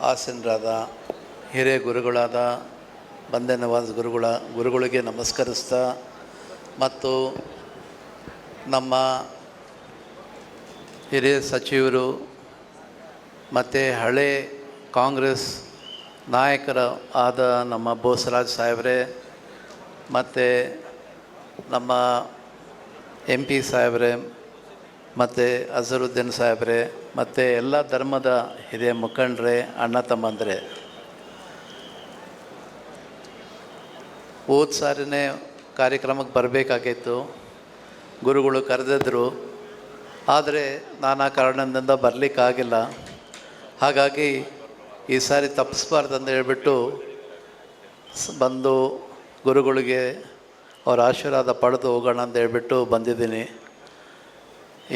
ಆಸೀನರಾದ ಹಿರಿಯ ಗುರುಗಳಾದ ಬಂದೆ ನವಾಜ್ ಗುರುಗಳಿಗೆ ನಮಸ್ಕರಿಸ್ತಾ ಮತ್ತು ನಮ್ಮ ಹಿರಿಯ ಸಚಿವರು ಮತ್ತು ಹಳೆ ಕಾಂಗ್ರೆಸ್ ನಾಯಕರು ಆದ ನಮ್ಮ ಬೋಸರಾಜ್ ಸಾಹೇಬ್ರೆ ಮತ್ತು ನಮ್ಮ MP ಸಾಹೇಬ್ರೆ ಮತ್ತು ಅಜರುದ್ದೀನ್ ಸಾಹೇಬ್ರೆ ಮತ್ತು ಎಲ್ಲ ಧರ್ಮದ ಹಿರಿಯ ಮುಖಂಡರೇ, ಅಣ್ಣ ತಮ್ಮಂದರೆ, ಹೋದ ಸಾರಿನೇ ಕಾರ್ಯಕ್ರಮಕ್ಕೆ ಬರಬೇಕಾಗಿತ್ತು. ಗುರುಗಳು ಕರೆದಿದ್ದರು, ಆದರೆ ನಾನಾ ಕಾರಣದಿಂದ ಬರಲಿಕ್ಕಾಗಿಲ್ಲ. ಹಾಗಾಗಿ ಈ ಸಾರಿ ತಪ್ಪಿಸ್ಬಾರ್ದಂತ ಹೇಳ್ಬಿಟ್ಟು ಬಂದು ಗುರುಗಳಿಗೆ ಅವರ ಆಶೀರ್ವಾದ ಪಡೆದು ಹೋಗೋಣ ಅಂತ ಹೇಳ್ಬಿಟ್ಟು ಬಂದಿದ್ದೀನಿ.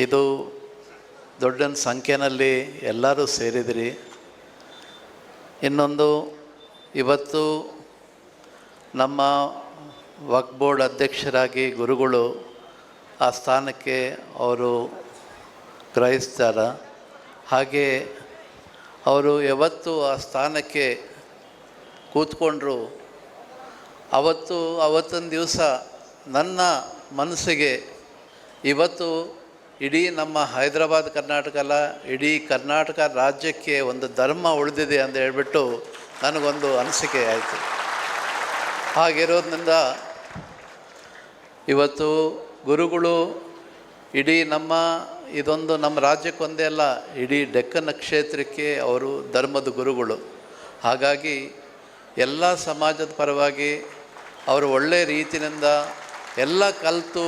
ಇದು ದೊಡ್ಡ ಸಂಖ್ಯೆಯಲ್ಲಿ ಎಲ್ಲರೂ ಸೇರಿದಿರಿ. ಇನ್ನೊಂದು, ಇವತ್ತು ನಮ್ಮ ವಕ್ಫ್ ಬೋರ್ಡ್ ಅಧ್ಯಕ್ಷರಾಗಿ ಗುರುಗಳು ಆ ಸ್ಥಾನಕ್ಕೆ ಅವರು ಗ್ರಹಿಸ್ತಾರೆ. ಹಾಗೆ ಅವರು ಯಾವತ್ತು ಆ ಸ್ಥಾನಕ್ಕೆ ಕೂತ್ಕೊಂಡ್ರು, ಅವತ್ತಿನ ದಿವಸ ನನ್ನ ಮನಸ್ಸಿಗೆ ಇವತ್ತು ಇಡೀ ನಮ್ಮ ಹೈದರಾಬಾದ್ ಕರ್ನಾಟಕ ಅಲ್ಲ, ಇಡೀ ಕರ್ನಾಟಕ ರಾಜ್ಯಕ್ಕೆ ಒಂದು ಧರ್ಮ ಉಳಿದಿದೆ ಅಂತ ಹೇಳ್ಬಿಟ್ಟು ನನಗೊಂದು ಅನಿಸಿಕೆ ಆಯಿತು. ಹಾಗಿರೋದ್ರಿಂದ ಇವತ್ತು ಗುರುಗಳು ಇಡೀ ಇದೊಂದು ನಮ್ಮ ರಾಜ್ಯಕ್ಕೊಂದೇ ಅಲ್ಲ, ಇಡೀ ಡೆಕ್ಕನ್ ಕ್ಷೇತ್ರಕ್ಕೆ ಅವರು ಧರ್ಮದ ಗುರುಗಳು. ಹಾಗಾಗಿ ಎಲ್ಲ ಸಮಾಜದ ಪರವಾಗಿ ಅವರು ಒಳ್ಳೆಯ ರೀತಿಯಿಂದ ಎಲ್ಲ ಕಲಿತು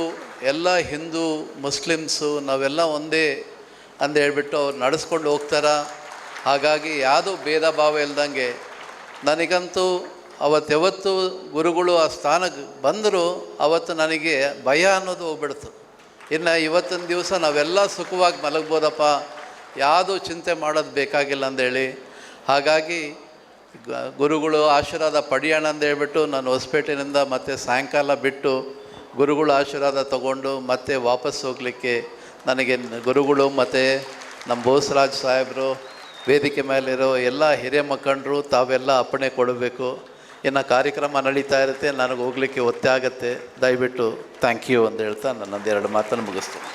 ಎಲ್ಲ ಹಿಂದೂ ಮುಸ್ಲಿಮ್ಸು ನಾವೆಲ್ಲ ಒಂದೇ ಅಂತ ಹೇಳ್ಬಿಟ್ಟು ಅವ್ರು ನಡೆಸ್ಕೊಂಡು ಹೋಗ್ತಾರೆ. ಹಾಗಾಗಿ ಯಾವುದೂ ಭೇದ ಭಾವ ಇಲ್ದಂಗೆ ನನಗಂತೂ ಯಾವತ್ತು ಗುರುಗಳು ಆ ಸ್ಥಾನಕ್ಕೆ ಬಂದರೂ ಅವತ್ತು ನನಗೆ ಭಯ ಅನ್ನೋದು ಹೋಗ್ಬಿಡ್ತು. ಇನ್ನು ಇವತ್ತಿನ ದಿವಸ ನಾವೆಲ್ಲ ಸುಖವಾಗಿ ಮಲಗ್ಬೋದಪ್ಪ, ಯಾವುದೂ ಚಿಂತೆ ಮಾಡೋದು ಬೇಕಾಗಿಲ್ಲ ಅಂದೇಳಿ. ಹಾಗಾಗಿ ಗುರುಗಳು ಆಶೀರ್ವಾದ ಪಡೆಯೋಣ ಅಂತ ಹೇಳ್ಬಿಟ್ಟು ನಾನು ಹೊಸಪೇಟೆಯಿಂದ ಮತ್ತೆ ಸಾಯಂಕಾಲ ಬಿಟ್ಟು ಗುರುಗಳ ಆಶೀರ್ವಾದ ತಗೊಂಡು ಮತ್ತೆ ವಾಪಸ್ ಹೋಗಲಿಕ್ಕೆ ನನಗೆ ಗುರುಗಳು ಮತ್ತು ನಮ್ಮ ಬೋಸರಾಜ್ ಸಾಹೇಬರು, ವೇದಿಕೆ ಮೇಲಿರೋ ಎಲ್ಲ ಹಿರಿಯ ಮುಖಂಡರು ತಾವೆಲ್ಲ ಅಪ್ಪಣೆ ಕೊಡಬೇಕು. ಇನ್ನು ಕಾರ್ಯಕ್ರಮ ನಡೀತಾ ಇರುತ್ತೆ, ನನಗೆ ಹೋಗಲಿಕ್ಕೆ ಒತ್ತೆ ಆಗುತ್ತೆ. ದಯವಿಟ್ಟು ಥ್ಯಾಂಕ್ ಯು ಅಂತ ಹೇಳ್ತಾ ನನ್ನೊಂದು 2 ಮಾತನ್ನು ಮುಗಿಸ್ತೀನಿ.